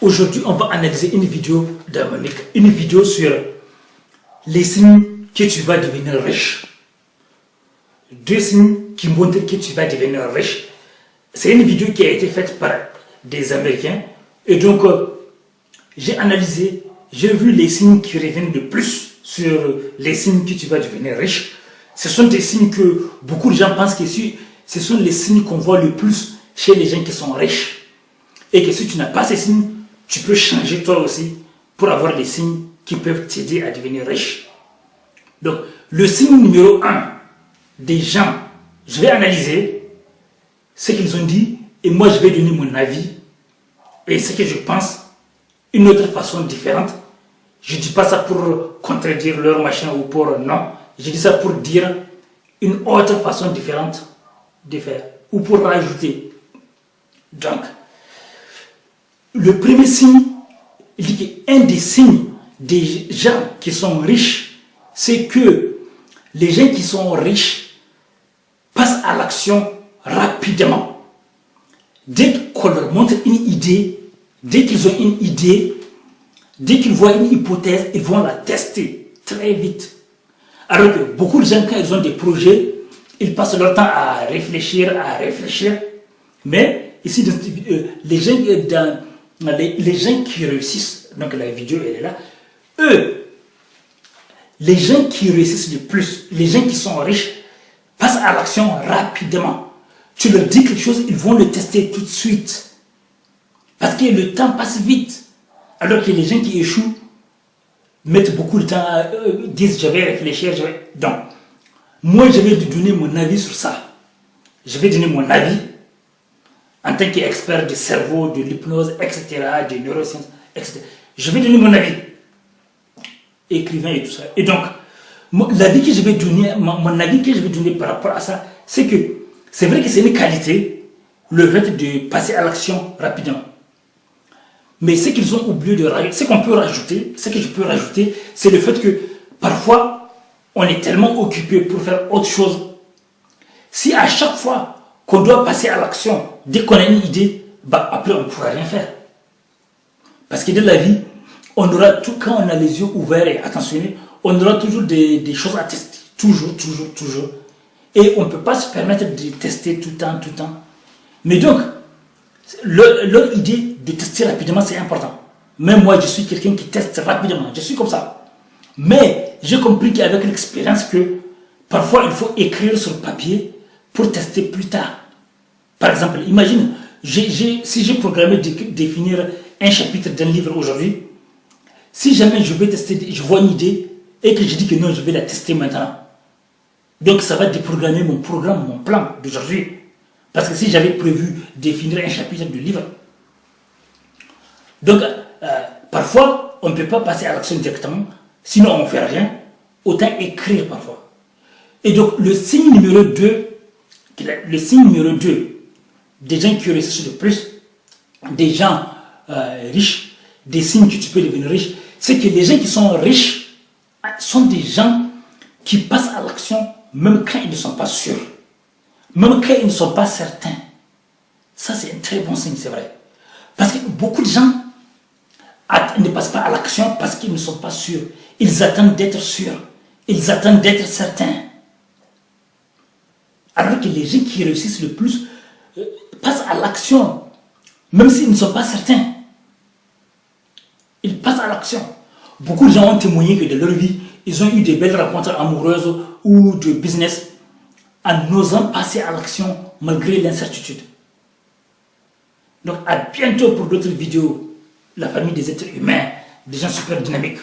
Aujourd'hui, on va analyser une vidéo d'Amonique, une vidéo sur les signes que tu vas devenir riche. 2 signes qui montrent que tu vas devenir riche. C'est une vidéo qui a été faite par des Américains. Et donc, j'ai analysé, j'ai vu les signes qui reviennent le plus sur les signes que tu vas devenir riche. Ce sont des signes que beaucoup de gens pensent que ce sont les signes qu'on voit le plus chez les gens qui sont riches. Et que si tu n'as pas ces signes, tu peux changer toi aussi pour avoir les signes qui peuvent t'aider à devenir riche. Donc, le signe numéro 1 des gens, je vais analyser ce qu'ils ont dit et moi je vais donner mon avis et ce que je pense, une autre façon différente. Je ne dis pas ça pour contredire leur machin ou pour non. Je dis ça pour dire une autre façon différente de faire ou pour rajouter. Donc, le premier signe, il dit qu'un des signes des gens qui sont riches, c'est que les gens qui sont riches passent à l'action rapidement. Dès qu'on leur montre une idée, dès qu'ils ont une idée, dès qu'ils voient une hypothèse, ils vont la tester très vite. Alors que beaucoup de gens, quand ils ont des projets, ils passent leur temps à réfléchir. Mais ici, les gens qui réussissent, donc la vidéo elle est là, eux, les gens qui réussissent le plus, les gens qui sont riches, passent à l'action rapidement. Tu leur dis quelque chose, ils vont le tester tout de suite. Parce que le temps passe vite. Alors que les gens qui échouent mettent beaucoup de temps, disent je vais réfléchir. Donc, moi je vais te donner mon avis sur ça. Je vais donner mon avis en tant qu'expert du cerveau, de l'hypnose, etc., des neurosciences, etc. Je vais donner mon avis. Écrivain et tout ça. Et donc, l'avis que je vais donner, mon avis que je vais donner par rapport à ça, c'est que c'est vrai que c'est une qualité, le fait de passer à l'action rapidement. Mais ce qu'ils ont oublié de rajouter, ce qu'on peut rajouter, ce que je peux rajouter, c'est le fait que parfois, on est tellement occupé pour faire autre chose. Si à chaque fois qu'on doit passer à l'action, dès qu'on a une idée, bah après on ne pourra rien faire. Parce que dans la vie, on aura tout, quand on a les yeux ouverts et attentionnés, on aura toujours des choses à tester. Toujours. Et on ne peut pas se permettre de tester tout le temps. Mais donc, leur idée de tester rapidement, c'est important. Même moi, je suis quelqu'un qui teste rapidement. Je suis comme ça. Mais j'ai compris qu'avec l'expérience que parfois, il faut écrire sur papier pour tester plus tard. Par exemple, imagine, si j'ai programmé de définir un chapitre d'un livre aujourd'hui, si jamais je vais tester, je vois une idée et que je dis que non, je vais la tester maintenant. Donc ça va déprogrammer mon programme, mon plan d'aujourd'hui. Parce que si j'avais prévu définir un chapitre du livre, donc parfois on ne peut pas passer à l'action directement, sinon on ne fait rien, autant écrire parfois. Et donc le signe numéro 2 des gens qui réussissent le plus, des gens riches, des signes que tu peux devenir riche, c'est que les gens qui sont riches sont des gens qui passent à l'action même quand ils ne sont pas sûrs, même quand ils ne sont pas certains. Ça, c'est un très bon signe, c'est vrai. Parce que beaucoup de gens ne passent pas à l'action parce qu'ils ne sont pas sûrs. Ils attendent d'être sûrs. Ils attendent d'être certains. Alors que les gens qui réussissent le plus passent à l'action, même s'ils ne sont pas certains. Ils passent à l'action. Beaucoup de gens ont témoigné que de leur vie, ils ont eu de belles rencontres amoureuses ou de business en osant passer à l'action malgré l'incertitude. Donc à bientôt pour d'autres vidéos. La famille des êtres humains, des gens super dynamiques.